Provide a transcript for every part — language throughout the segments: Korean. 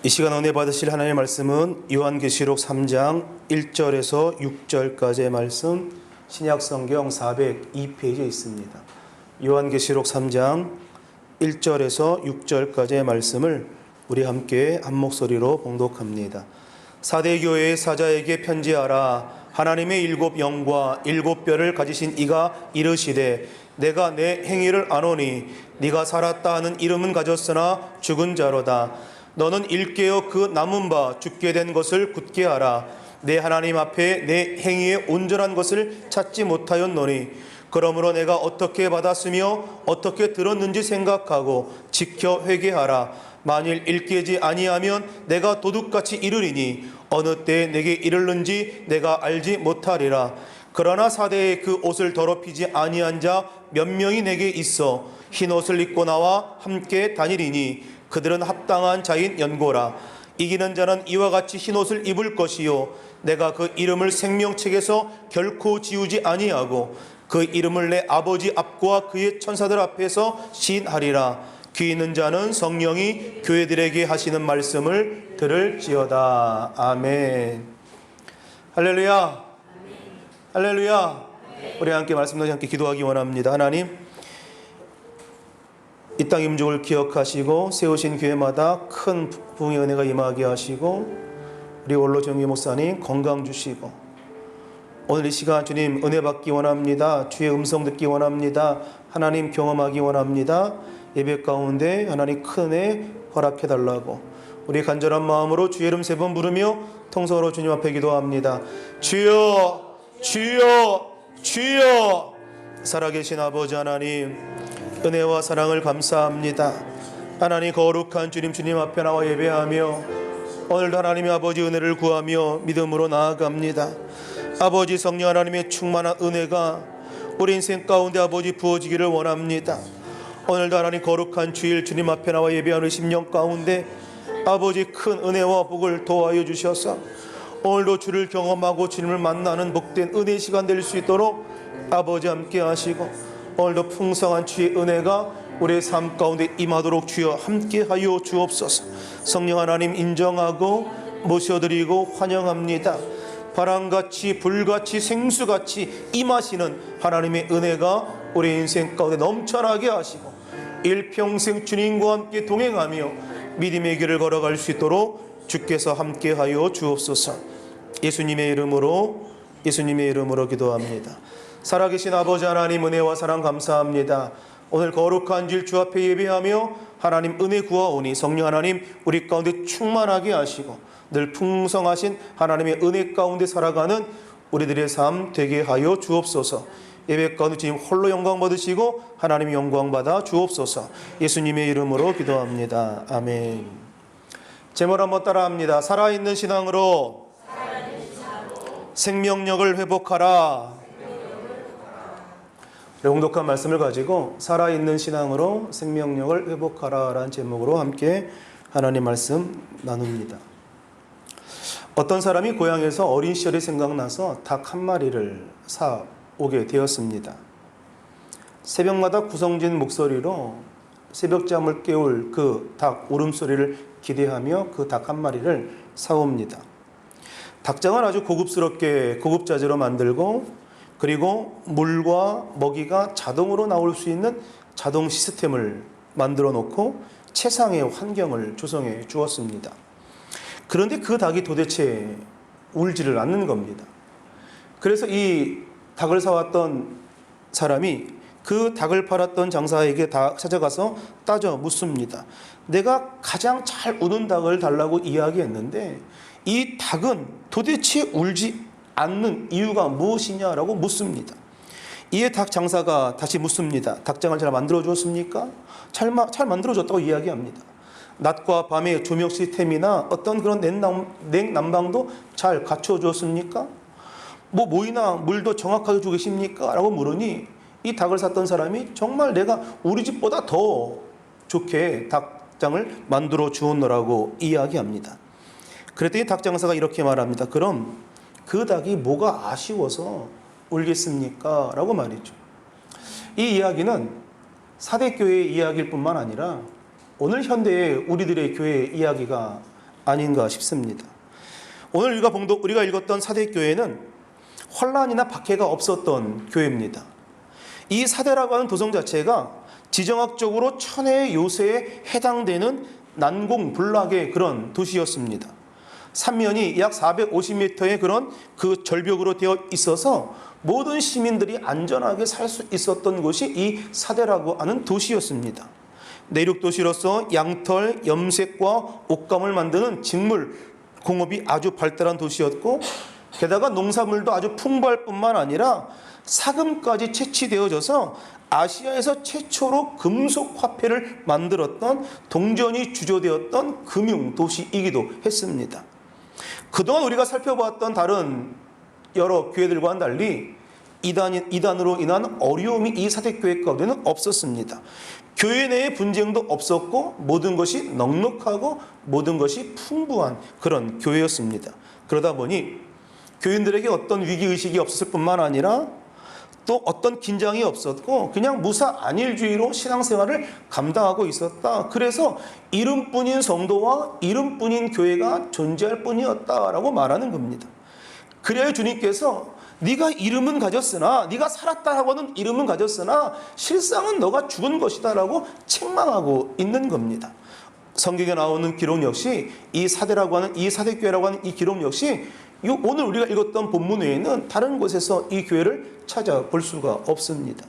이 시간 은혜 받으실 하나님의 말씀은 요한계시록 3장 1절에서 6절까지의 말씀, 신약성경 402페이지에 있습니다. 요한계시록 3장 1절에서 6절까지의 말씀을 우리 함께 한 목소리로 봉독합니다. 사대 교회의 사자에게 편지하라. 하나님의 일곱 영과 일곱 뼈를 가지신 이가 이르시되 내가 내 행위를 아노니 네가 살았다 하는 이름은 가졌으나 죽은 자로다. 너는 일깨어 그 남은 바 죽게 된 것을 굳게 하라. 내 하나님 앞에 내 행위의 온전한 것을 찾지 못하였노니 그러므로 내가 어떻게 받았으며 어떻게 들었는지 생각하고 지켜 회개하라. 만일 일깨지 아니하면 내가 도둑같이 이르리니 어느 때에 내게 이르는지 내가 알지 못하리라. 그러나 사대에 그 옷을 더럽히지 아니한 자 몇 명이 내게 있어 흰 옷을 입고 나와 함께 다니리니 그들은 합당한 자인 연고라. 이기는 자는 이와 같이 흰 옷을 입을 것이요 내가 그 이름을 생명책에서 결코 지우지 아니하고 그 이름을 내 아버지 앞과 그의 천사들 앞에서 시인하리라. 귀 있는 자는 성령이 교회들에게 하시는 말씀을 들을지어다. 아멘. 할렐루야. 할렐루야. 우리 함께 말씀 나누지 함께 기도하기 원합니다. 하나님, 이 땅 임종을 기억하시고 세우신 교회마다 큰 부흥의 은혜가 임하게 하시고 우리 원로 정기 목사님 건강 주시고 오늘 이 시간 주님 은혜 받기 원합니다. 주의 음성 듣기 원합니다. 하나님 경험하기 원합니다. 예배 가운데 하나님 큰 은혜 허락해 달라고 우리 간절한 마음으로 주의 이름 세 번 부르며 통성으로 주님 앞에 기도합니다. 주여 주여 주여. 살아계신 아버지 하나님, 은혜와 사랑을 감사합니다. 하나님 거룩한 주님 앞에 나와 예배하며 오늘도 하나님의 아버지 은혜를 구하며 믿음으로 나아갑니다. 아버지 성령 하나님의 충만한 은혜가 우리 인생 가운데 아버지 부어지기를 원합니다. 오늘도 하나님 거룩한 주일 주님 앞에 나와 예배하는 심령 가운데 아버지 큰 은혜와 복을 도와여 주셔서 오늘도 주를 경험하고 주님을 만나는 복된 은혜 시간 될 수 있도록 아버지 함께 하시고 오늘도 풍성한 주의 은혜가 우리의 삶 가운데 임하도록 주여 함께하여 주옵소서. 성령 하나님 인정하고 모셔드리고 환영합니다. 바람같이 불같이 생수같이 임하시는 하나님의 은혜가 우리 인생 가운데 넘쳐나게 하시고 일평생 주님과 함께 동행하며 믿음의 길을 걸어갈 수 있도록 주께서 함께하여 주옵소서. 예수님의 이름으로 기도합니다. 살아계신 아버지 하나님 은혜와 사랑 감사합니다. 오늘 거룩한 질 주 앞에 예배하며 하나님 은혜 구하오니 성령 하나님 우리 가운데 충만하게 하시고 늘 풍성하신 하나님의 은혜 가운데 살아가는 우리들의 삶 되게 하여 주옵소서. 예배 가운데 주님 홀로 영광 받으시고 하나님의 영광 받아 주옵소서. 예수님의 이름으로 기도합니다. 아멘. 제목 한번 따라합니다. 살아있는 신앙으로 생명력을 회복하라. 봉독한 말씀을 가지고 살아있는 신앙으로 생명력을 회복하라 라는 제목으로 함께 하나님 말씀 나눕니다. 어떤 사람이 고향에서 어린 시절이 생각나서 닭 한 마리를 사오게 되었습니다. 새벽마다 구성진 목소리로 새벽잠을 깨울 그 닭 울음소리를 기대하며 그 닭 한 마리를 사옵니다. 닭장은 아주 고급자재로 만들고 그리고 물과 먹이가 자동으로 나올 수 있는 자동 시스템을 만들어 놓고 최상의 환경을 조성해 주었습니다. 그런데 그 닭이 도대체 울지를 않는 겁니다. 그래서 이 닭을 사왔던 사람이 그 닭을 팔았던 장사에게 찾아가서 따져 묻습니다. 내가 가장 잘 우는 닭을 달라고 이야기했는데 이 닭은 도대체 울지 않는 이유가 무엇이냐라고 묻습니다. 이에 닭 장사가 다시 묻습니다. 닭장을 잘 만들어 주었습니까? 잘 만들어줬다고 이야기합니다. 낮과 밤의 조명 시스템이나 어떤 그런 냉난방도 잘 갖춰 주었습니까? 모이나 물도 정확하게 주고 계십니까? 라고 물으니 이 닭을 샀던 사람이 정말 내가 우리 집보다 더 좋게 닭장을 만들어 주었노라고 이야기합니다. 그랬더니 닭 장사가 이렇게 말합니다. 그럼 그 닭이 뭐가 아쉬워서 울겠습니까? 라고 말이죠. 이 이야기는 사대교회의 이야기일 뿐만 아니라 오늘 현대의 우리들의 교회의 이야기가 아닌가 싶습니다. 오늘 우리가 읽었던 사대교회는 혼란이나 박해가 없었던 교회입니다. 이 사대라고 하는 도성 자체가 지정학적으로 천혜의 요새에 해당되는 난공불락의 그런 도시였습니다. 삼면이 약 450m의 그런 그 절벽으로 되어 있어서 모든 시민들이 안전하게 살 수 있었던 곳이 이 사대라고 하는 도시였습니다. 내륙 도시로서 양털, 염색과 옷감을 만드는 직물 공업이 아주 발달한 도시였고, 게다가 농산물도 아주 풍부할 뿐만 아니라 사금까지 채취되어져서 아시아에서 최초로 금속 화폐를 만들었던 동전이 주조되었던 금융 도시이기도 했습니다. 그동안 우리가 살펴보았던 다른 여러 교회들과는 달리 이단으로 인한 어려움이 이 사대교회 가운데는 없었습니다. 교회 내에 분쟁도 없었고 모든 것이 넉넉하고 모든 것이 풍부한 그런 교회였습니다. 그러다 보니 교인들에게 어떤 위기의식이 없었을 뿐만 아니라 또 어떤 긴장이 없었고 그냥 무사 안일주의로 신앙생활을 감당하고 있었다. 그래서 이름뿐인 성도와 이름뿐인 교회가 존재할 뿐이었다라고 말하는 겁니다. 그래야 주님께서 네가 이름은 가졌으나, 네가 살았다라고 하는 이름은 가졌으나 실상은 너가 죽은 것이다 라고 책망하고 있는 겁니다. 성경에 나오는 기록 역시 이 사대교회라고 하는 이 기록 역시 오늘 우리가 읽었던 본문 외에는 다른 곳에서 이 교회를 찾아볼 수가 없습니다.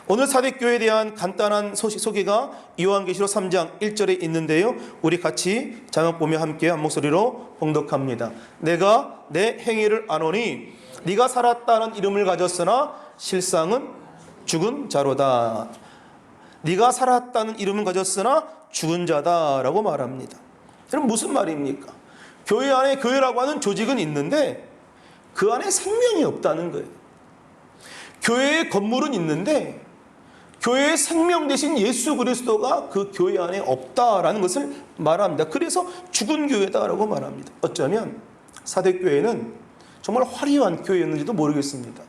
오늘 사대교회에 대한 간단한 소개가 요한계시록 3장 1절에 있는데요. 우리 같이 자막 보며 함께 한 목소리로 봉독합니다. 내가 내 행위를 아노니 네가 살았다는 이름을 가졌으나 실상은 죽은 자로다. 네가 살았다는 이름을 가졌으나 죽은 자다라고 말합니다. 그럼 무슨 말입니까? 교회 안에 교회라고 하는 조직은 있는데 그 안에 생명이 없다는 거예요. 교회의 건물은 있는데 교회의 생명 대신 예수 그리스도가 그 교회 안에 없다라는 것을 말합니다. 그래서 죽은 교회다라고 말합니다. 어쩌면 사대교회는 정말 화려한 교회였는지도 모르겠습니다.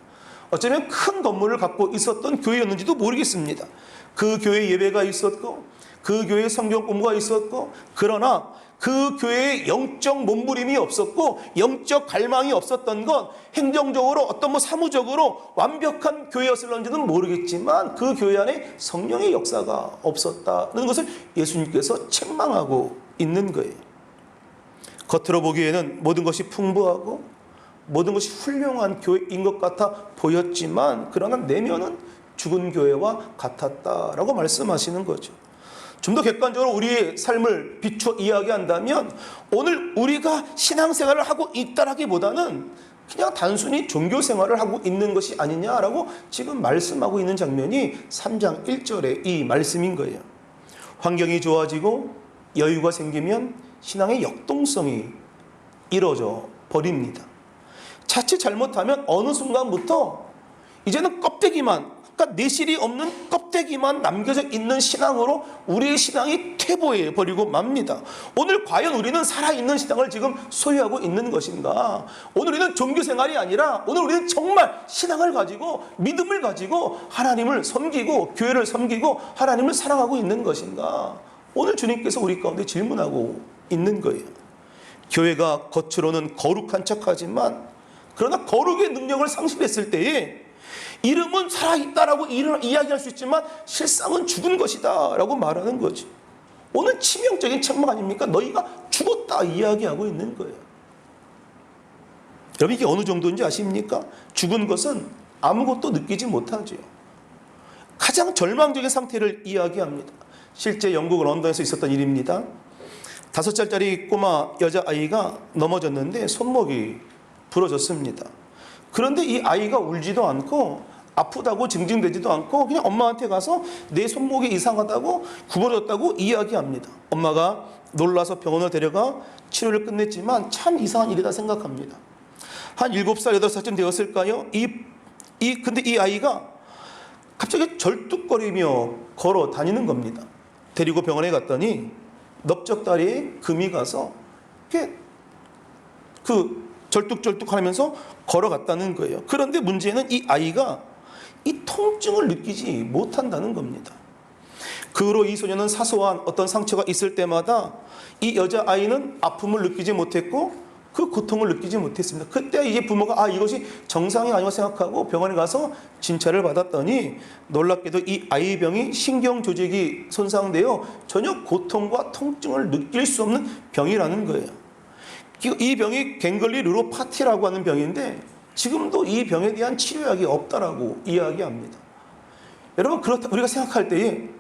어쩌면 큰 건물을 갖고 있었던 교회였는지도 모르겠습니다. 그 교회에 예배가 있었고 그 교회에 성경 공부가 있었고, 그러나 그 교회에 영적 몸부림이 없었고 영적 갈망이 없었던 건 행정적으로 어떤 사무적으로 완벽한 교회였을런지는 모르겠지만 그 교회 안에 성령의 역사가 없었다는 것을 예수님께서 책망하고 있는 거예요. 겉으로 보기에는 모든 것이 풍부하고 모든 것이 훌륭한 교회인 것 같아 보였지만 그러나 내면은 죽은 교회와 같았다라고 말씀하시는 거죠. 좀 더 객관적으로 우리의 삶을 비추어 이야기한다면 오늘 우리가 신앙생활을 하고 있다라기보다는 그냥 단순히 종교생활을 하고 있는 것이 아니냐라고 지금 말씀하고 있는 장면이 3장 1절의 이 말씀인 거예요. 환경이 좋아지고 여유가 생기면 신앙의 역동성이 이루어져 버립니다. 자칫 잘못하면 어느 순간부터 이제는 껍데기만, 그러니까 내실이 없는 껍데기만 남겨져 있는 신앙으로 우리의 신앙이 퇴보해 버리고 맙니다. 오늘 과연 우리는 살아있는 신앙을 지금 소유하고 있는 것인가? 오늘 우리는 종교생활이 아니라 오늘 우리는 정말 신앙을 가지고 믿음을 가지고 하나님을 섬기고 교회를 섬기고 하나님을 사랑하고 있는 것인가? 오늘 주님께서 우리 가운데 질문하고 있는 거예요. 교회가 겉으로는 거룩한 척하지만 그러나 거룩의 능력을 상실했을 때에 이름은 살아있다라고 이야기할 수 있지만 실상은 죽은 것이다 라고 말하는 거죠. 오늘 치명적인 책망 아닙니까? 너희가 죽었다 이야기하고 있는 거예요. 여러분 이게 어느 정도인지 아십니까? 죽은 것은 아무것도 느끼지 못하죠. 가장 절망적인 상태를 이야기합니다. 실제 영국 런던에서 있었던 일입니다. 5살짜리 꼬마 여자아이가 넘어졌는데 손목이 부러졌습니다. 그런데 이 아이가 울지도 않고 아프다고 징징대지도 않고 그냥 엄마한테 가서 내 손목이 이상하다고 굽어졌다고 이야기합니다. 엄마가 놀라서 병원을 데려가 치료를 끝냈지만 참 이상한 일이다 생각합니다. 한 7살, 8살쯤 되었을까요? 근데 이 아이가 갑자기 절뚝거리며 걸어 다니는 겁니다. 데리고 병원에 갔더니 넓적다리에 금이 가서 절뚝절뚝 하면서 걸어갔다는 거예요. 그런데 문제는 이 아이가 이 통증을 느끼지 못한다는 겁니다. 그 후로 이 소녀는 사소한 어떤 상처가 있을 때마다 이 여자아이는 아픔을 느끼지 못했고 그 고통을 느끼지 못했습니다. 그때 이제 부모가 이것이 정상이 아니고 생각하고 병원에 가서 진찰을 받았더니 놀랍게도 이 아이의 병이 신경조직이 손상되어 전혀 고통과 통증을 느낄 수 없는 병이라는 거예요. 이 병이 갱글리 르로파티라고 하는 병인데 지금도 이 병에 대한 치료약이 없다라고 이야기합니다. 여러분, 그렇다 우리가 생각할 때에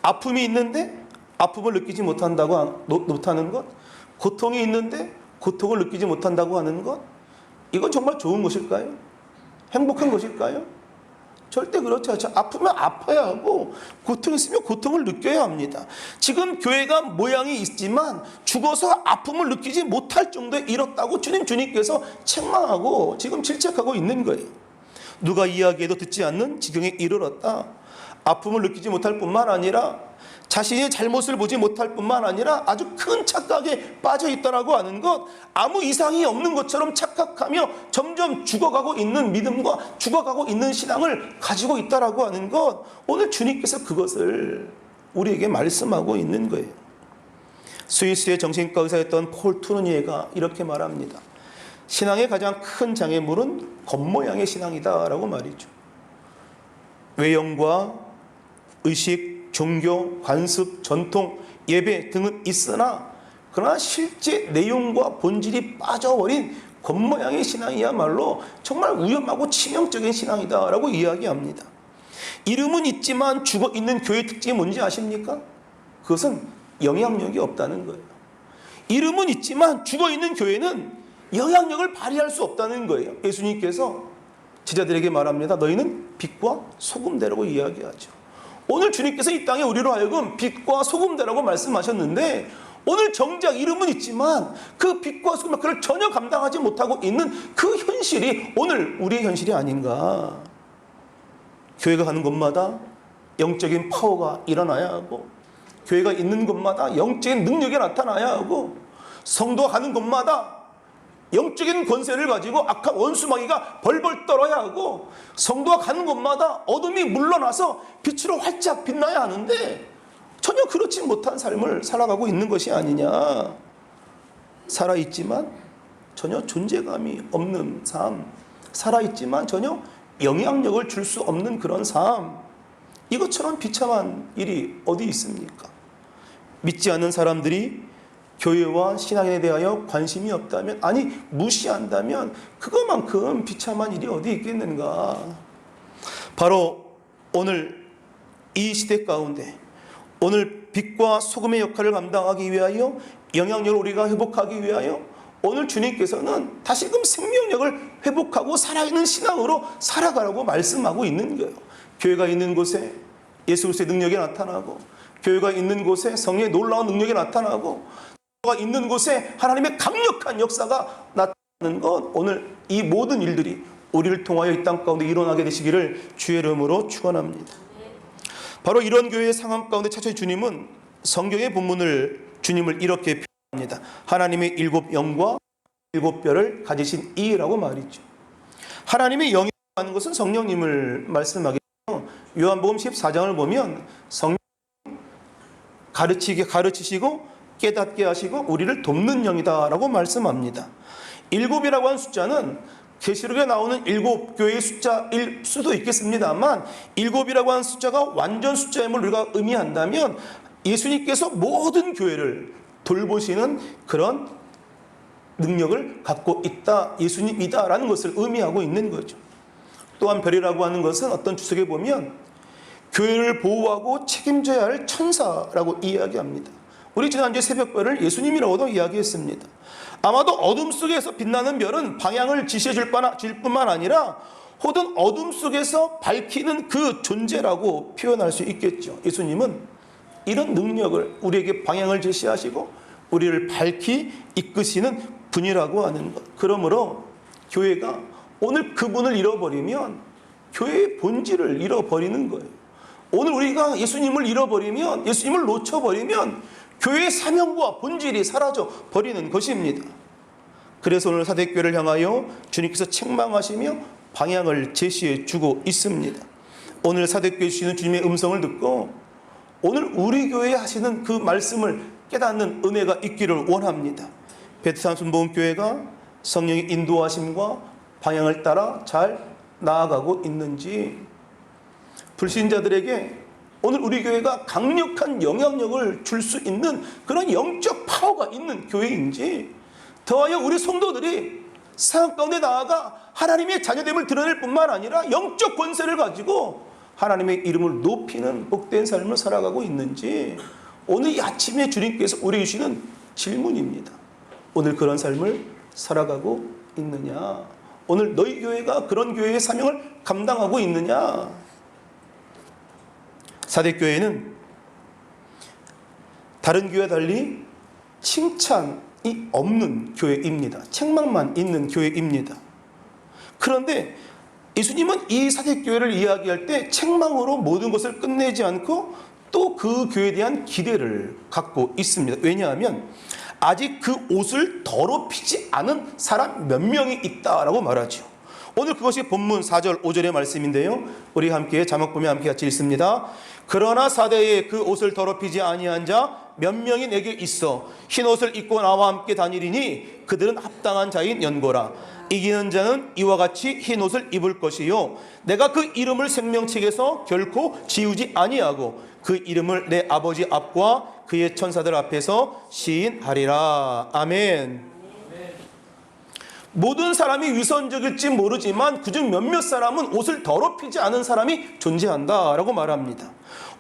아픔이 있는데 아픔을 느끼지 못하는 것, 고통이 있는데 고통을 느끼지 못한다고 하는 것, 이건 정말 좋은 것일까요? 행복한 것일까요? 절대 그렇지 않죠. 아프면 아파야 하고 고통이 있으면 고통을 느껴야 합니다. 지금 교회가 모양이 있지만 죽어서 아픔을 느끼지 못할 정도에 이렇다고 주님께서 책망하고 지금 질책하고 있는 거예요. 누가 이야기해도 듣지 않는 지경에 이르렀다. 아픔을 느끼지 못할 뿐만 아니라 자신의 잘못을 보지 못할 뿐만 아니라 아주 큰 착각에 빠져 있다라고 하는 것, 아무 이상이 없는 것처럼 착각하며 점점 죽어가고 있는 믿음과 죽어가고 있는 신앙을 가지고 있다라고 하는 것, 오늘 주님께서 그것을 우리에게 말씀하고 있는 거예요. 스위스의 정신과 의사였던 폴 투르니에가 이렇게 말합니다. 신앙의 가장 큰 장애물은 겉모양의 신앙이다라고 말이죠. 외형과 의식, 종교, 관습, 전통, 예배 등은 있으나 그러나 실제 내용과 본질이 빠져버린 겉모양의 신앙이야말로 정말 위험하고 치명적인 신앙이다라고 이야기합니다. 이름은 있지만 죽어있는 교회 특징이 뭔지 아십니까? 그것은 영향력이 없다는 거예요. 이름은 있지만 죽어있는 교회는 영향력을 발휘할 수 없다는 거예요. 예수님께서 제자들에게 말합니다. 너희는 빛과 소금대라고 이야기하죠. 오늘 주님께서 이 땅에 우리로 하여금 빛과 소금대라고 말씀하셨는데 오늘 정작 이름은 있지만 그 빛과 소금 역할을 전혀 감당하지 못하고 있는 그 현실이 오늘 우리의 현실이 아닌가. 교회가 가는 곳마다 영적인 파워가 일어나야 하고 교회가 있는 곳마다 영적인 능력이 나타나야 하고 성도가 가는 곳마다 영적인 권세를 가지고 악한 원수마귀가 벌벌 떨어야 하고 성도가 가는 곳마다 어둠이 물러나서 빛으로 활짝 빛나야 하는데 전혀 그렇지 못한 삶을 살아가고 있는 것이 아니냐. 살아있지만 전혀 존재감이 없는 삶, 살아있지만 전혀 영향력을 줄 수 없는 그런 삶, 이것처럼 비참한 일이 어디 있습니까? 믿지 않는 사람들이 교회와 신앙에 대하여 관심이 없다면, 아니 무시한다면 그것만큼 비참한 일이 어디 있겠는가. 바로 오늘 이 시대 가운데 오늘 빛과 소금의 역할을 감당하기 위하여 영향력을 우리가 회복하기 위하여 오늘 주님께서는 다시금 생명력을 회복하고 살아있는 신앙으로 살아가라고 말씀하고 있는 거예요. 교회가 있는 곳에 예수 그리스도의 능력이 나타나고 교회가 있는 곳에 성령의 놀라운 능력이 나타나고 가 있는 곳에 하나님의 강력한 역사가 나타나는 것, 오늘 이 모든 일들이 우리를 통하여 이 땅 가운데 일어나게 되시기를 주의 이름으로 축원합니다. 바로 이런 교회의 상황 가운데 차차 주님은 성경의 본문을 주님을 이렇게 표현합니다. 하나님의 7 영과 7 뼈를 가지신 이라고 말이죠. 하나님의 영이라고 하는 것은 성령님을 말씀하겠죠. 요한복음 14장을 보면 성령 가르치시고 깨닫게 하시고 우리를 돕는 영이다라고 말씀합니다. 7이라고 하는 숫자는 계시록에 나오는 7 교회의 숫자일 수도 있겠습니다만 7이라고 하는 숫자가 완전 숫자임을 우리가 의미한다면 예수님께서 모든 교회를 돌보시는 그런 능력을 갖고 있다, 예수님이다라는 것을 의미하고 있는 거죠. 또한 별이라고 하는 것은 어떤 주석에 보면 교회를 보호하고 책임져야 할 천사라고 이야기합니다. 우리 지난주에 새벽별을 예수님이라고도 이야기했습니다. 아마도 어둠 속에서 빛나는 별은 방향을 지시해 줄 뿐만 아니라 혹은 어둠 속에서 밝히는 그 존재라고 표현할 수 있겠죠. 예수님은 이런 능력을 우리에게 방향을 제시하시고 우리를 밝히 이끄시는 분이라고 하는 것. 그러므로 교회가 오늘 그분을 잃어버리면 교회의 본질을 잃어버리는 거예요. 오늘 우리가 예수님을 잃어버리면, 예수님을 놓쳐버리면 교회의 사명과 본질이 사라져 버리는 것입니다. 그래서 오늘 사대교회를 향하여 주님께서 책망하시며 방향을 제시해 주고 있습니다. 오늘 사대교회 주시는 주님의 음성을 듣고 오늘 우리 교회에 하시는 그 말씀을 깨닫는 은혜가 있기를 원합니다. 베트남 순복음교회가 성령의 인도하심과 방향을 따라 잘 나아가고 있는지, 불신자들에게 오늘 우리 교회가 강력한 영향력을 줄 수 있는 그런 영적 파워가 있는 교회인지, 더하여 우리 성도들이 세상 가운데 나아가 하나님의 자녀됨을 드러낼 뿐만 아니라 영적 권세를 가지고 하나님의 이름을 높이는 복된 삶을 살아가고 있는지, 오늘 이 아침에 주님께서 우리에게 주시는 질문입니다. 오늘 그런 삶을 살아가고 있느냐? 오늘 너희 교회가 그런 교회의 사명을 감당하고 있느냐? 사대교회는 다른 교회와 달리 칭찬이 없는 교회입니다. 책망만 있는 교회입니다. 그런데 예수님은 이 사대교회를 이야기할 때 책망으로 모든 것을 끝내지 않고 또 그 교회에 대한 기대를 갖고 있습니다. 왜냐하면 아직 그 옷을 더럽히지 않은 사람 몇 명이 있다라고 말하죠. 오늘 그것이 본문 4절 5절의 말씀인데요, 우리 함께 자막 보면 함께 같이 읽습니다. 그러나 사대에 그 옷을 더럽히지 아니한 자 몇 명이 내게 있어 흰 옷을 입고 나와 함께 다니리니 그들은 합당한 자인 연고라. 이기는 자는 이와 같이 흰 옷을 입을 것이요 내가 그 이름을 생명책에서 결코 지우지 아니하고 그 이름을 내 아버지 앞과 그의 천사들 앞에서 시인하리라. 아멘. 모든 사람이 위선적일지 모르지만 그중 몇몇 사람은 옷을 더럽히지 않은 사람이 존재한다라고 말합니다.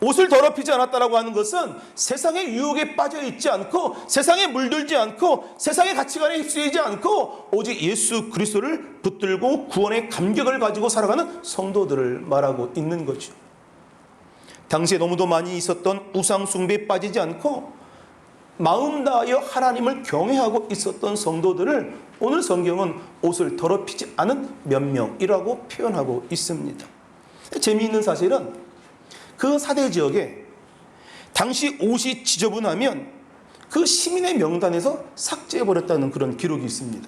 옷을 더럽히지 않았다라고 하는 것은 세상의 유혹에 빠져 있지 않고 세상에 물들지 않고 세상의 가치관에 휩쓸리지 않고 오직 예수 그리스도를 붙들고 구원의 감격을 가지고 살아가는 성도들을 말하고 있는 거죠. 당시에 너무도 많이 있었던 우상 숭배에 빠지지 않고 마음 다하여 하나님을 경외하고 있었던 성도들을 오늘 성경은 옷을 더럽히지 않은 몇 명이라고 표현하고 있습니다. 재미있는 사실은 그 사대 지역에 당시 옷이 지저분하면 그 시민의 명단에서 삭제해버렸다는 그런 기록이 있습니다.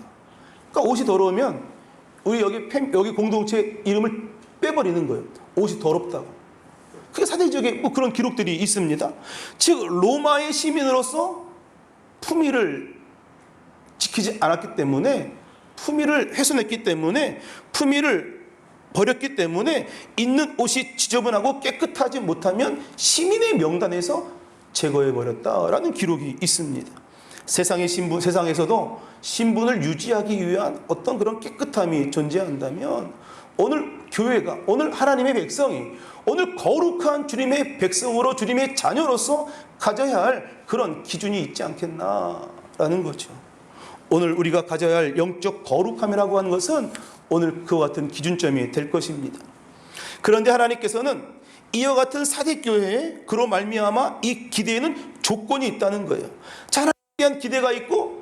그러니까 옷이 더러우면 우리 여기 공동체 이름을 빼버리는 거예요. 옷이 더럽다고. 그게 사대 지역에 뭐 그런 기록들이 있습니다. 즉 로마의 시민으로서 품위를 지키지 않았기 때문에, 품위를 훼손했기 때문에, 품위를 버렸기 때문에 있는 옷이 지저분하고 깨끗하지 못하면 시민의 명단에서 제거해버렸다라는 기록이 있습니다. 세상의 신분, 세상에서도 신분을 유지하기 위한 어떤 그런 깨끗함이 존재한다면 오늘 교회가, 오늘 하나님의 백성이 오늘 거룩한 주님의 백성으로 주님의 자녀로서 가져야 할 그런 기준이 있지 않겠나라는 거죠. 오늘 우리가 가져야 할 영적 거룩함이라고 하는 것은 오늘 그와 같은 기준점이 될 것입니다. 그런데 하나님께서는 이와 같은 사대교회에 그로 말미암아 이 기대에는 조건이 있다는 거예요. 자, 하나님에 대한 기대가 있고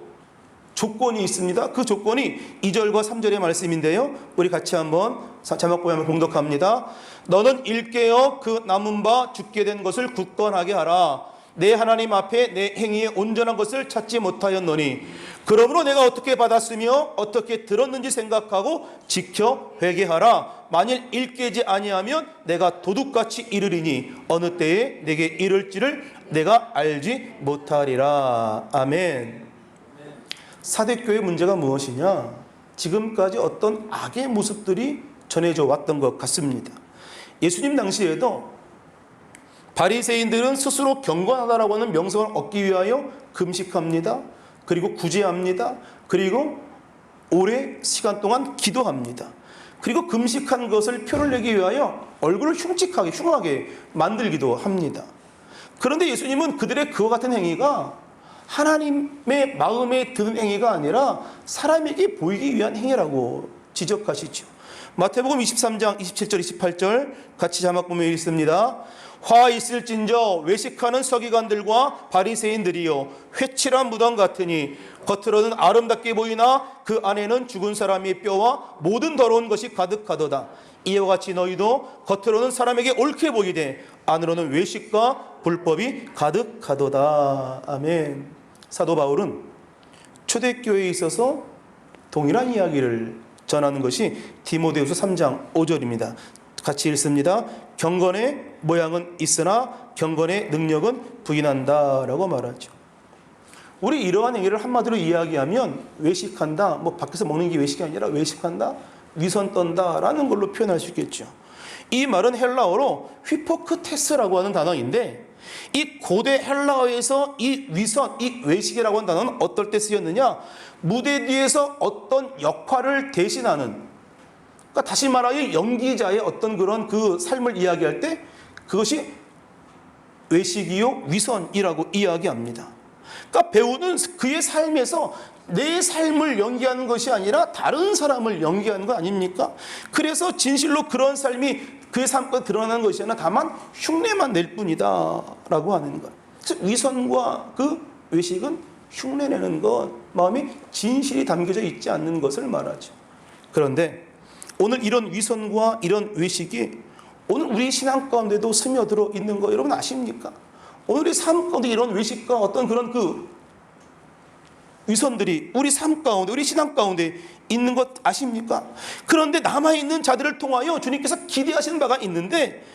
조건이 있습니다. 그 조건이 2절과 3절의 말씀인데요, 우리 같이 한번 자막 보면 봉독합니다. 너는 일깨어 그 남은 바 죽게 된 것을 굳건하게 하라. 내 하나님 앞에 내 행위의 온전한 것을 찾지 못하였노니 그러므로 내가 어떻게 받았으며 어떻게 들었는지 생각하고 지켜 회개하라. 만일 일깨지 아니하면 내가 도둑같이 이르리니 어느 때에 내게 이를지를 내가 알지 못하리라. 아멘. 사대교회 문제가 무엇이냐? 지금까지 어떤 악의 모습들이 전해져 왔던 것 같습니다. 예수님 당시에도 바리새인들은 스스로 경건하다라고 하는 명성을 얻기 위하여 금식합니다. 그리고 구제합니다. 그리고 오래 시간 동안 기도합니다. 그리고 금식한 것을 표를 내기 위하여 얼굴을 흉하게 만들기도 합니다. 그런데 예수님은 그들의 그와 같은 행위가 하나님의 마음에 드는 행위가 아니라 사람에게 보이기 위한 행위라고 지적하시죠. 마태복음 23장 27절 28절 같이 자막 보면 읽습니다. 화 있을진저 외식하는 서기관들과 바리새인들이요 회칠한 무덤 같으니 겉으로는 아름답게 보이나 그 안에는 죽은 사람의 뼈와 모든 더러운 것이 가득하도다. 이와 같이 너희도 겉으로는 사람에게 옳게 보이되 안으로는 외식과 불법이 가득하도다. 아멘. 사도 바울은 초대교회에 있어서 동일한 이야기를 전하는 것이 디모데후서 3장 5절입니다. 같이 읽습니다. 경건의 모양은 있으나 경건의 능력은 부인한다라고 말하죠. 우리 이러한 행위를 한마디로 이야기하면 외식한다, 뭐 밖에서 먹는 게 외식이 아니라 외식한다, 위선 떤다라는 걸로 표현할 수 있겠죠. 이 말은 헬라어로 휘포크테스라고 하는 단어인데, 이 고대 헬라어에서 이 위선, 이 외식이라고 하는 단어는 어떨 때 쓰였느냐? 무대 뒤에서 어떤 역할을 대신하는, 그러니까 다시 말하여 연기자의 어떤 그런 그 삶을 이야기할 때 그것이 외식이요 위선이라고 이야기합니다. 그러니까 배우는 그의 삶에서 내 삶을 연기하는 것이 아니라 다른 사람을 연기하는 거 아닙니까? 그래서 진실로 그런 삶이 그의 삶과 드러나는 것이 아니라 다만 흉내만 낼 뿐이다 라고 하는 것. 즉 위선과 그 외식은 흉내내는 것, 마음이 진실이 담겨져 있지 않는 것을 말하죠. 그런데 오늘 이런 위선과 이런 외식이 오늘 우리 신앙 가운데도 스며들어 있는 거 여러분 아십니까? 오늘 우리 삶 가운데 이런 외식과 어떤 그런 그 위선들이 우리 삶 가운데, 우리 신앙 가운데 있는 것 아십니까? 그런데 남아있는 자들을 통하여 주님께서 기대하시는 바가 있는데,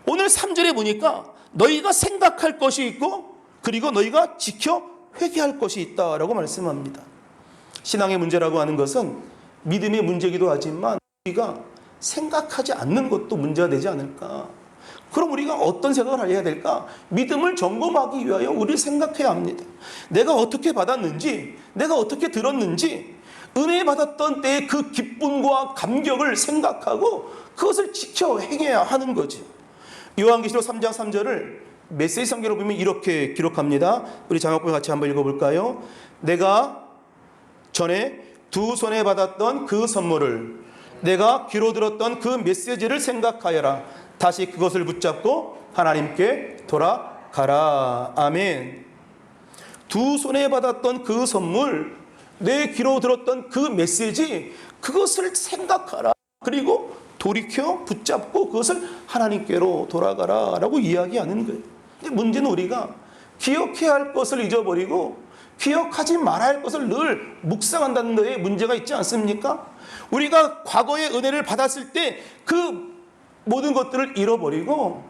오늘 3절에 보니까 너희가 생각할 것이 있고 그리고 너희가 지켜 회개할 것이 있다라고 말씀합니다. 신앙의 문제라고 하는 것은 믿음의 문제이기도 하지만 우리가 생각하지 않는 것도 문제가 되지 않을까? 그럼 우리가 어떤 생각을 해야 될까? 믿음을 점검하기 위하여 우리를 생각해야 합니다. 내가 어떻게 받았는지, 내가 어떻게 들었는지, 은혜 받았던 때의 그 기쁨과 감격을 생각하고 그것을 지켜 행해야 하는 거죠. 요한계시록 3장 3절을 메시지 성경으로 보면 이렇게 기록합니다. 우리 장학금 같이 한번 읽어볼까요? 내가 전에 두 손에 받았던 그 선물을, 내가 귀로 들었던 그 메시지를 생각하여라. 다시 그것을 붙잡고 하나님께 돌아가라. 아멘. 두 손에 받았던 그 선물, 내 귀로 들었던 그 메시지, 그것을 생각하라. 그리고 돌이켜 붙잡고 그것을 하나님께로 돌아가라 라고 이야기하는 거예요. 근데 문제는 우리가 기억해야 할 것을 잊어버리고 기억하지 말아야 할 것을 늘 묵상한다는 데에 문제가 있지 않습니까? 우리가 과거의 은혜를 받았을 때 그 모든 것들을 잃어버리고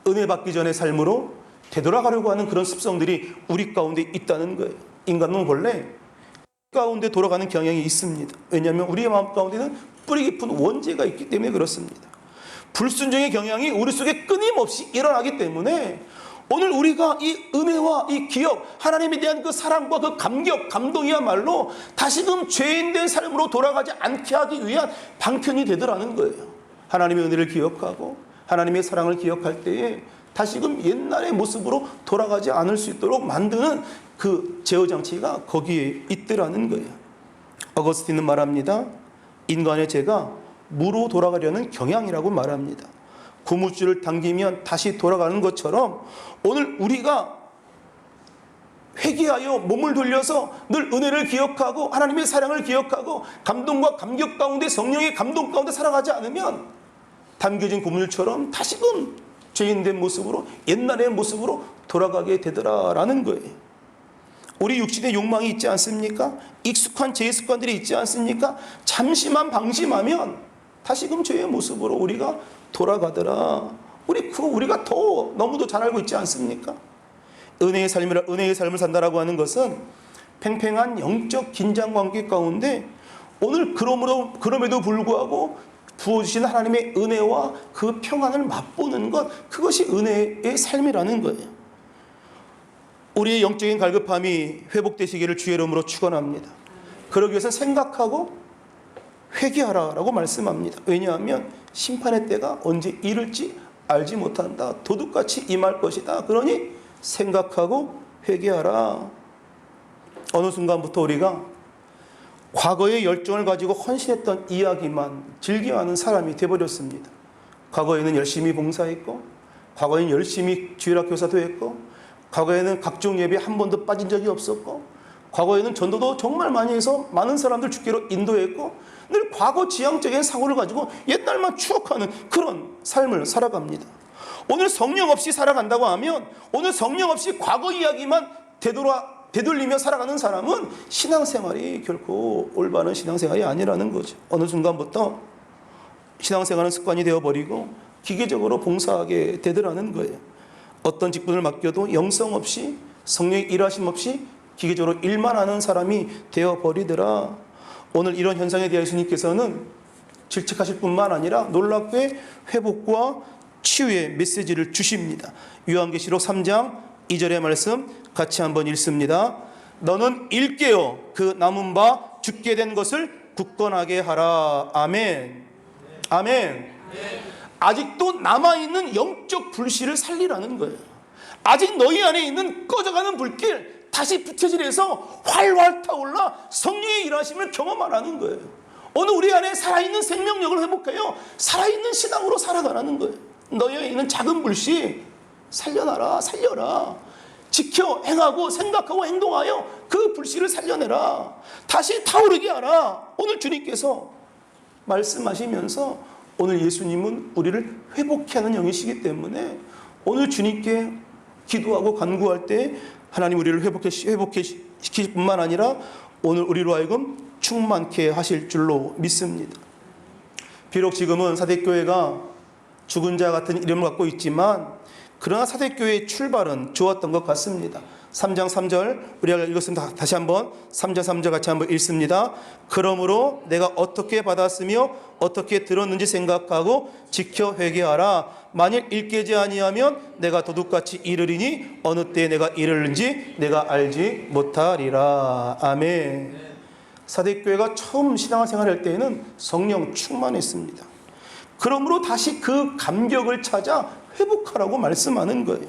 은혜 받기 전의 삶으로 되돌아가려고 하는 그런 습성들이 우리 가운데 있다는 거예요. 인간은 원래 가운데 돌아가는 경향이 있습니다. 왜냐하면 우리의 마음 가운데는 뿌리 깊은 원죄가 있기 때문에 그렇습니다. 불순종의 경향이 우리 속에 끊임없이 일어나기 때문에 오늘 우리가 이 은혜와 이 기억, 하나님에 대한 그 사랑과 그 감격, 감동이야말로 다시금 죄인된 삶으로 돌아가지 않게 하기 위한 방편이 되더라는 거예요. 하나님의 은혜를 기억하고 하나님의 사랑을 기억할 때에 다시금 옛날의 모습으로 돌아가지 않을 수 있도록 만드는 그 제어장치가 거기에 있더라는 거예요. 어거스틴은 말합니다. 인간의 죄가 무로 돌아가려는 경향이라고 말합니다. 고무줄을 당기면 다시 돌아가는 것처럼 오늘 우리가 회개하여 몸을 돌려서 늘 은혜를 기억하고 하나님의 사랑을 기억하고 감동과 감격 가운데 성령의 감동 가운데 살아가지 않으면 당겨진 고무줄처럼 다시금 죄인된 모습으로 옛날의 모습으로 돌아가게 되더라라는 거예요. 우리 육신의 욕망이 있지 않습니까? 익숙한 죄의 습관들이 있지 않습니까? 잠시만 방심하면 다시금 죄의 모습으로 우리가 돌아가더라. 우리가 더 너무도 잘 알고 있지 않습니까? 은혜의 삶을 산다라고 하는 것은 팽팽한 영적 긴장 관계 가운데 오늘 그럼에도 불구하고 부어주신 하나님의 은혜와 그 평안을 맛보는 것, 그것이 은혜의 삶이라는 거예요. 우리의 영적인 갈급함이 회복되시기를 주의 이름으로 축원합니다. 그러기 위해서 생각하고 회개하라라고 말씀합니다. 왜냐하면 심판의 때가 언제 이를지 알지 못한다. 도둑같이 임할 것이다. 그러니 생각하고 회개하라. 어느 순간부터 우리가 과거의 열정을 가지고 헌신했던 이야기만 즐겨하는 사람이 되어버렸습니다. 과거에는 열심히 봉사했고, 과거에는 열심히 주일학 교사도 했고, 과거에는 각종 예배에 한 번도 빠진 적이 없었고, 과거에는 전도도 정말 많이 해서 많은 사람들 주께로 인도했고, 늘 과거 지향적인 사고를 가지고 옛날만 추억하는 그런 삶을 살아갑니다. 오늘 성령 없이 살아간다고 하면, 오늘 성령 없이 과거 이야기만 되돌리며 살아가는 사람은 신앙생활이 결코 올바른 신앙생활이 아니라는 거죠. 어느 순간부터 신앙생활은 습관이 되어버리고 기계적으로 봉사하게 되더라는 거예요. 어떤 직분을 맡겨도 영성 없이 성령의 일하심 없이 기계적으로 일만 하는 사람이 되어버리더라. 오늘 이런 현상에 대해 예수님께서는 질책하실 뿐만 아니라 놀랍게 회복과 치유의 메시지를 주십니다. 요한계시록 3장 2절의 말씀 같이 한번 읽습니다. 너는 일깨어 그 남은 바 죽게 된 것을 굳건하게 하라. 아멘. 아멘. 아직도 남아있는 영적 불씨를 살리라는 거예요. 아직 너희 안에 있는 꺼져가는 불길 다시 붙여지려서 활활 타올라 성령의 일하심을 경험하라는 거예요. 오늘 우리 안에 살아있는 생명력을 회복해요. 살아있는 신앙으로 살아가라는 거예요. 너희 안에 있는 작은 불씨 살려놔라. 살려라. 지켜 행하고 생각하고 행동하여 그 불씨를 살려내라. 다시 타오르게 하라. 오늘 주님께서 말씀하시면서 오늘 예수님은 우리를 회복케 하는 영이시기 때문에 오늘 주님께 기도하고 간구할 때 하나님 우리를 회복시킬 뿐만 아니라 오늘 우리로 하여금 충만케 하실 줄로 믿습니다. 비록 지금은 사대교회가 죽은 자 같은 이름을 갖고 있지만 그러나 사대교회의 출발은 좋았던 것 같습니다. 3장 3절 우리가 읽었습니다. 다시 한번 3장 3절 같이 한번 읽습니다. 그러므로 내가 어떻게 받았으며 어떻게 들었는지 생각하고 지켜 회개하라. 만일 일깨지 아니하면 내가 도둑같이 이르리니 어느 때에 내가 이르는지 내가 알지 못하리라. 아멘. 사대교회가 처음 신앙생활할 때에는 성령 충만했습니다. 그러므로 다시 그 감격을 찾아 회복하라고 말씀하는 거예요.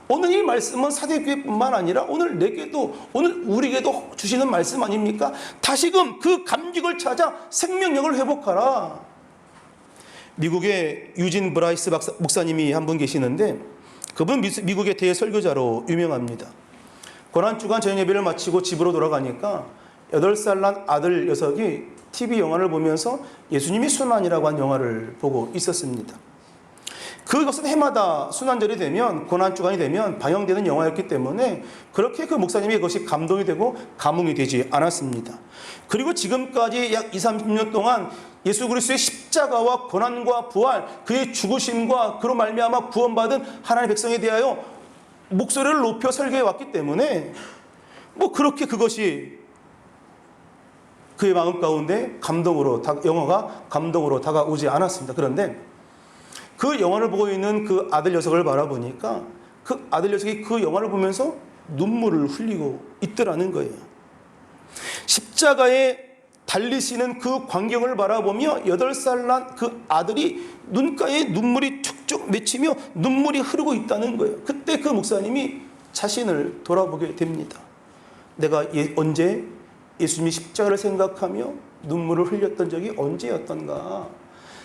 오늘 이 말씀은 사대교회뿐만 아니라 오늘 내게도 오늘 우리에게도 주시는 말씀 아닙니까? 다시금 그 감격을 찾아 생명력을 회복하라. 미국의 유진 브라이스 목사님이 한 분 계시는데 그분 미국의 대설교자로 유명합니다. 고난주간 저녁 예배를 마치고 집으로 돌아가니까 8살 난 아들 녀석이 TV 영화를 보면서 예수님이 순환이라고 한 영화를 보고 있었습니다. 그것은 해마다 순환절이 되면 고난주간이 되면 방영되는 영화였기 때문에 그렇게 그 목사님이 그것이 감동이 되고 감흥이 되지 않았습니다. 그리고 지금까지 약 20-30년 동안 예수 그리스도의 십자가와 고난과 부활, 그의 죽으심과 그로 말미암아 구원받은 하나님의 백성에 대하여 목소리를 높여 설교해 왔기 때문에 그렇게 그것이 그의 마음 가운데 영화가 감동으로 다가오지 않았습니다. 그런데 그 영화를 보고 있는 그 아들 녀석을 바라보니까 그 아들 녀석이 그 영화를 보면서 눈물을 흘리고 있더라는 거예요. 십자가에 달리시는 그 광경을 바라보며 8살 난 그 아들이 눈가에 눈물이 툭툭 맺히며 눈물이 흐르고 있다는 거예요. 그때 그 목사님이 자신을 돌아보게 됩니다. 내가 언제 예수님이 십자가를 생각하며 눈물을 흘렸던 적이 언제였던가.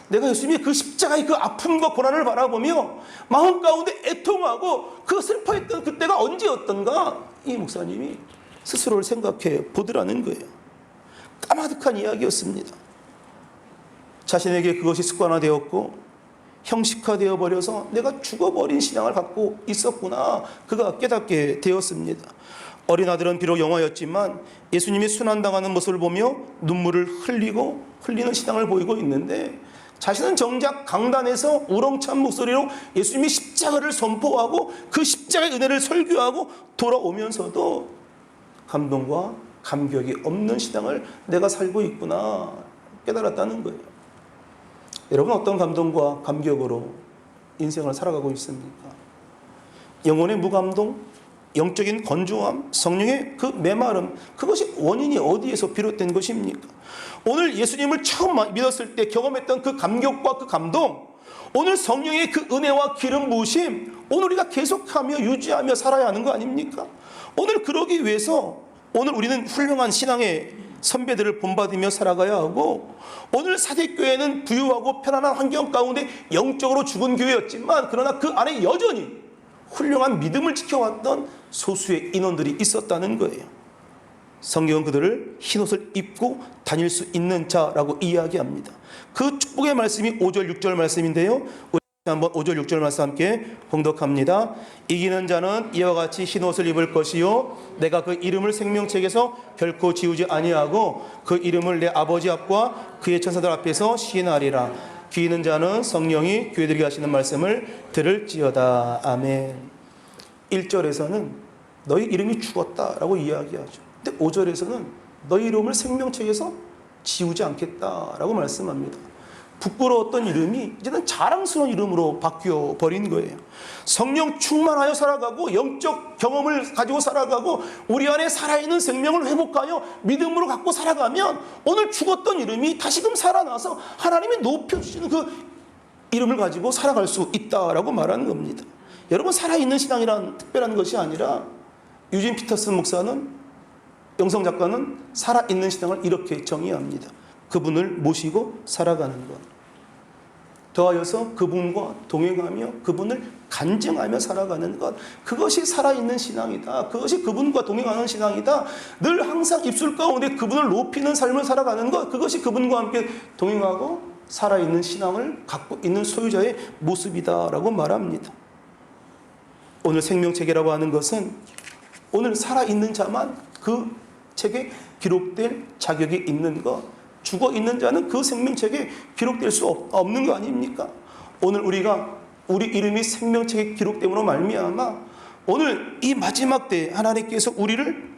내가 예수님의 그 십자가의 그 아픔과 고난을 바라보며 마음 가운데 애통하고 그 슬퍼했던 그때가 언제였던가. 이 목사님이 스스로를 생각해 보더라는 거예요. 까마득한 이야기였습니다. 자신에게 그것이 습관화되었고 형식화되어 버려서 내가 죽어버린 신앙을 갖고 있었구나. 그가 깨닫게 되었습니다. 어린 아들은 비록 영화였지만 예수님이 순환당하는 모습을 보며 눈물을 흘리는 신앙을 보이고 있는데 자신은 정작 강단에서 우렁찬 목소리로 예수님이 십자가를 선포하고 그 십자가의 은혜를 설교하고 돌아오면서도 감동과 감격이 없는 신앙을 내가 살고 있구나 깨달았다는 거예요. 여러분 어떤 감동과 감격으로 인생을 살아가고 있습니까? 영혼의 무감동, 영적인 건조함, 성령의 그 메마름, 그것이 원인이 어디에서 비롯된 것입니까? 오늘 예수님을 처음 믿었을 때 경험했던 그 감격과 그 감동, 오늘 성령의 그 은혜와 기름 부으심, 오늘 우리가 계속하며 유지하며 살아야 하는 거 아닙니까? 오늘 그러기 위해서 오늘 우리는 훌륭한 신앙의 선배들을 본받으며 살아가야 하고, 오늘 사대교회는 부유하고 편안한 환경 가운데 영적으로 죽은 교회였지만 그러나 그 안에 여전히 훌륭한 믿음을 지켜왔던 소수의 인원들이 있었다는 거예요. 성경은 그들을 흰옷을 입고 다닐 수 있는 자라고 이야기합니다. 그 축복의 말씀이 5절 6절 말씀인데요, 우리 한번 5절 6절 말씀 함께 봉독합니다. 이기는 자는 이와 같이 흰옷을 입을 것이요 내가 그 이름을 생명책에서 결코 지우지 아니하고 그 이름을 내 아버지 앞과 그의 천사들 앞에서 시인하리라. 귀 있는 자는 성령이 교회들에게 하시는 말씀을 들을지어다. 아멘. 1절에서는 너희 이름이 죽었다라고 이야기하죠. 근데 5절에서는 너희 이름을 생명책에서 지우지 않겠다라고 말씀합니다. 부끄러웠던 이름이 이제는 자랑스러운 이름으로 바뀌어 버린 거예요. 성령 충만하여 살아가고 영적 경험을 가지고 살아가고 우리 안에 살아있는 생명을 회복하여 믿음으로 갖고 살아가면 오늘 죽었던 이름이 다시금 살아나서 하나님이 높여주시는 그 이름을 가지고 살아갈 수 있다라고 말하는 겁니다. 여러분, 살아있는 신앙이란 특별한 것이 아니라 유진 피터슨 목사는, 영성 작가는 살아있는 신앙을 이렇게 정의합니다. 그분을 모시고 살아가는 것, 더하여서 그분과 동행하며 그분을 간증하며 살아가는 것, 그것이 살아있는 신앙이다. 그것이 그분과 동행하는 신앙이다. 늘 항상 입술 가운데 그분을 높이는 삶을 살아가는 것, 그것이 그분과 함께 동행하고 살아있는 신앙을 갖고 있는 소유자의 모습이다라고 말합니다. 오늘 생명책이라고 하는 것은 오늘 살아있는 자만 그 책에 기록될 자격이 있는 것, 죽어 있는 자는 그 생명책에 기록될 수 없는 거 아닙니까? 오늘 우리 이름이 생명책에 기록됨으로 말미암아 오늘 이 마지막 때에 하나님께서 우리를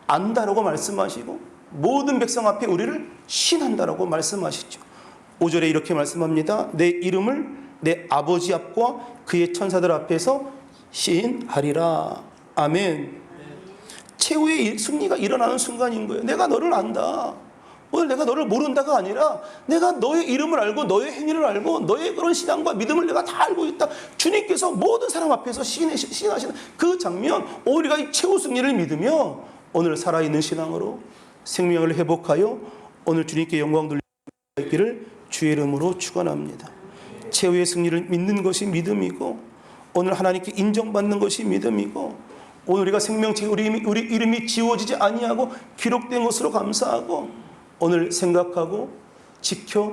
안다라고 말씀하시고 모든 백성 앞에 우리를 신한다라고 말씀하시죠. 5절에 이렇게 말씀합니다. 내 이름을 내 아버지 앞과 그의 천사들 앞에서 시인하리라. 아멘. 최후의 승리가 일어나는 순간인 거예요. 내가 너를 안다. 오늘 내가 너를 모른다가 아니라 내가 너의 이름을 알고 너의 행위를 알고 너의 그런 신앙과 믿음을 내가 다 알고 있다. 주님께서 모든 사람 앞에서 시인하시는 그 장면, 우리가 이 최후 승리를 믿으며 오늘 살아있는 신앙으로 생명을 회복하여 오늘 주님께 영광 돌리는 있기를 주의 이름으로 축원합니다. 최후의 승리를 믿는 것이 믿음이고 오늘 하나님께 인정받는 것이 믿음이고 오늘 우리가 생명책에 우리 이름이 지워지지 아니하고 기록된 것으로 감사하고 오늘 생각하고 지켜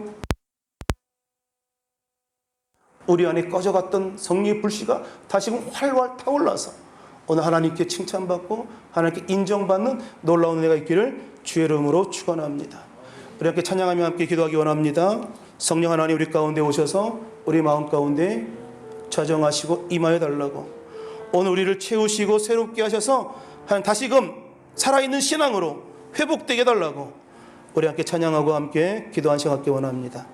우리 안에 꺼져갔던 성령의 불씨가 다시금 활활 타올라서 오늘 하나님께 칭찬받고 하나님께 인정받는 놀라운 은혜가 있기를 주의 이름으로 축원합니다. 우리 함께 찬양하며 함께 기도하기 원합니다. 성령 하나님 우리 가운데 오셔서 우리 마음 가운데 좌정하시고 임하여 달라고 오늘 우리를 채우시고 새롭게 하셔서 다시금 살아있는 신앙으로 회복되게 해달라고 우리 함께 찬양하고 함께 기도한 시간 갖기 원합니다.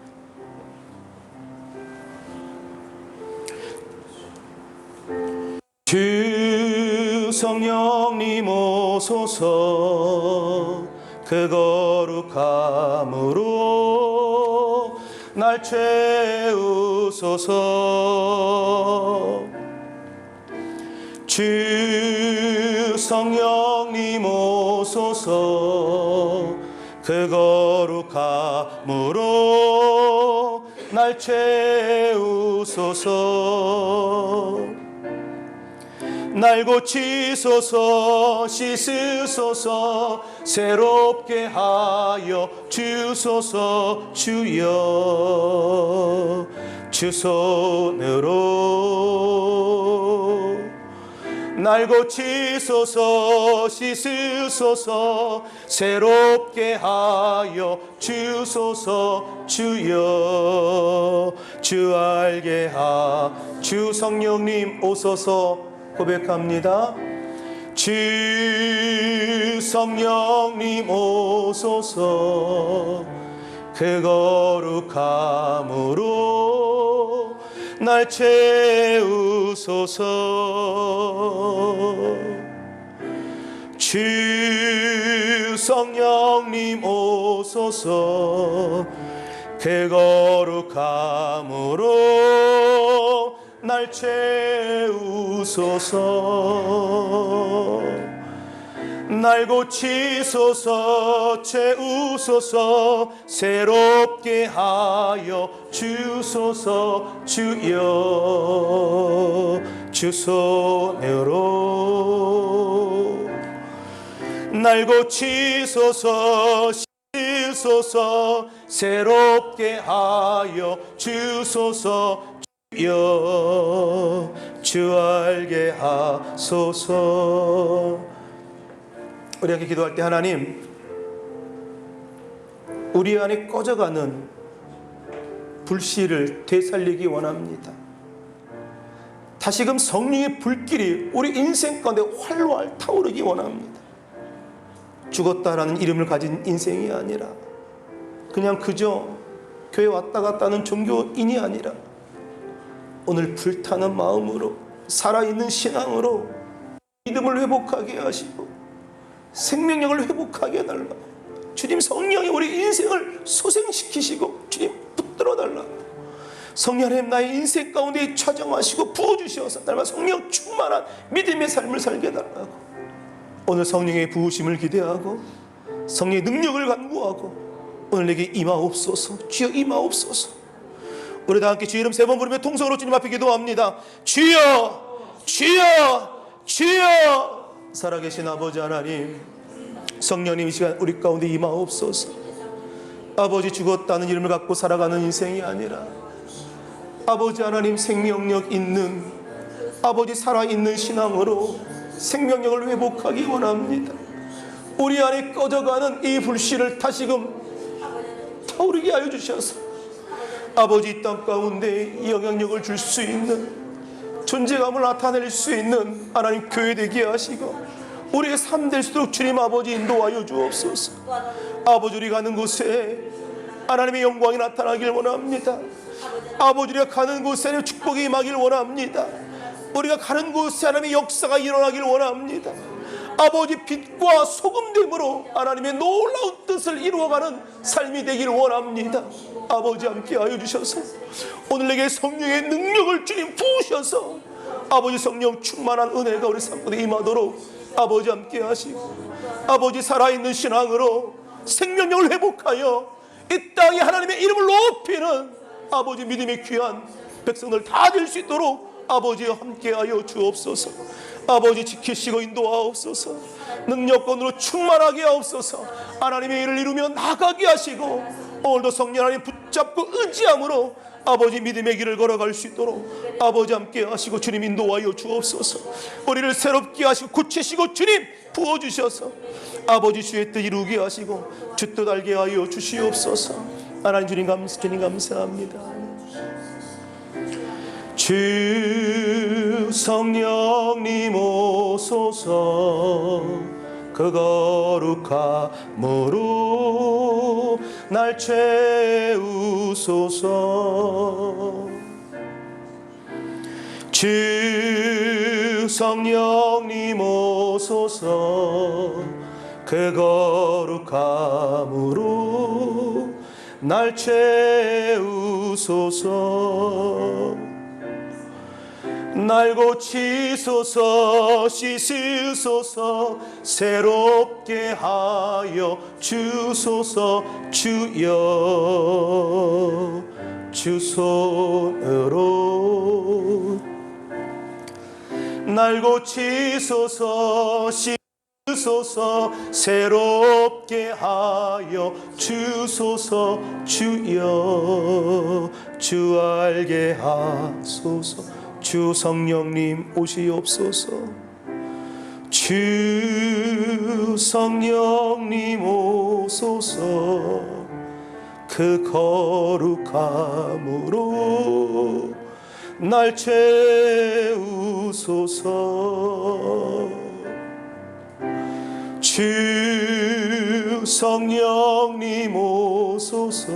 주 성령님 오소서 그 거룩함으로 날 채우소서. 주 성령님 오소서 그 거룩함으로 날 채우소서. 날 고치소서 씻으소서 새롭게 하여 주소서. 주여 주 손으로 날 고치소서 씻으소서 새롭게 하여 주소서. 주여 주 알게 하 주 성령님 오소서. 고백합니다. 주 성령님 오소서 그 거룩함으로 날 채우소서. 주 성령님 오소서 그 거룩함으로 날 채우소서. 날 고치소서 채우소서 새롭게 하여 주소서. 주여 주 손으로 날 고치소서 씻으소서 새롭게 하여 주소서. 주여 주 알게 하소서. 우리 함께 기도할 때 하나님 우리 안에 꺼져가는 불씨를 되살리기 원합니다. 다시금 성령의 불길이 우리 인생 가운데 활활 타오르기 원합니다. 죽었다라는 이름을 가진 인생이 아니라 그냥 그저 교회 왔다 갔다 하는 종교인이 아니라 오늘 불타는 마음으로 살아있는 신앙으로 믿음을 회복하게 하시고 생명력을 회복하게 해달라. 주님, 성령이 우리 인생을 소생시키시고 주님 붙들어 달라. 성령 하나님, 나의 인생 가운데 차정하시고 부어주셔서 날마다 성령 충만한 믿음의 삶을 살게 해달라고. 오늘 성령의 부으심을 기대하고 성령의 능력을 간구하고 오늘 내게 임하옵소서. 주여 임하옵소서. 우리 다 함께 주의 이름 3번 부르며 통성으로 주님 앞에 기도합니다. 주여, 주여, 주여. 살아계신 아버지 하나님, 성령님 이 시간 우리 가운데 임하옵소서. 아버지, 죽었다는 이름을 갖고 살아가는 인생이 아니라 아버지 하나님, 생명력 있는 아버지 살아있는 신앙으로 생명력을 회복하기 원합니다. 우리 안에 꺼져가는 이 불씨를 다시금 타오르게 하여 주셔서 아버지 이 땅 가운데 영향력을 줄 수 있는 존재감을 나타낼 수 있는 하나님 교회 되게 하시고 우리의 삶 될 수 있도록 주님 아버지 인도하여 주옵소서. 아버지, 우리 가는 곳에 하나님의 영광이 나타나길 원합니다. 아버지, 우리가 가는 곳에 축복이 임하길 원합니다. 우리가 가는 곳에 하나님의 역사가 일어나길 원합니다. 아버지, 빛과 소금됨으로 하나님의 놀라운 뜻을 이루어가는 삶이 되길 원합니다. 아버지, 함께 하여 주셔서 오늘 내게 성령의 능력을 주님 부으셔서 아버지 성령 충만한 은혜가 우리 삶 가운데 임하도록 아버지 함께 하시고 아버지 살아있는 신앙으로 생명력을 회복하여 이 땅에 하나님의 이름을 높이는 아버지 믿음의 귀한 백성들 다 될 수 있도록 아버지와 함께하여 주옵소서. 아버지, 지키시고 인도하옵소서. 능력권으로 충만하게 하옵소서. 하나님의 일을 이루며 나가게 하시고 오늘도 성령 하나님 붙잡고 의지함으로 아버지 믿음의 길을 걸어갈 수 있도록 아버지 함께 하시고 주님 인도하여 주옵소서. 우리를 새롭게 하시고 고치시고 주님 부어주셔서 아버지 주의 뜻 이루게 하시고 주 뜻 알게 하여 주시옵소서. 하나님 주님 감사합니다. 주 성령님 오소서. 그 거룩함으로 날 채우소서. 주 성령님 오소서. 그 거룩함으로 날 채우소서. 날 고치소서. 씻으소서. 새롭게 하여 주소서. 주여 주 손으로 날 고치소서. 씻으소서. 새롭게 하여 주소서. 주여 주 알게 하소서. 주 성령님 오시옵소서. 주 성령님 오소서. 그 거룩함으로 날 채우소서. 주 성령님 오소서.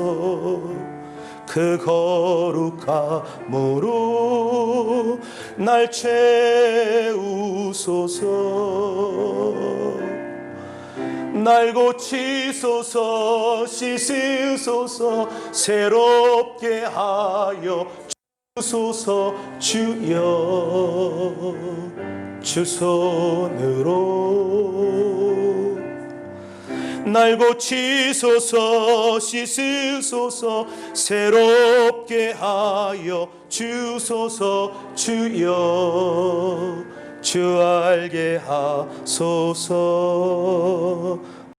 그 거룩함으로 날 채우소서. 날 고치소서. 씻으소서. 새롭게 하여 주소서. 주여 주 손으로 날 고치소서. 씻으소서. 새롭게 하여 주소서. 주여 주 알게 하소서.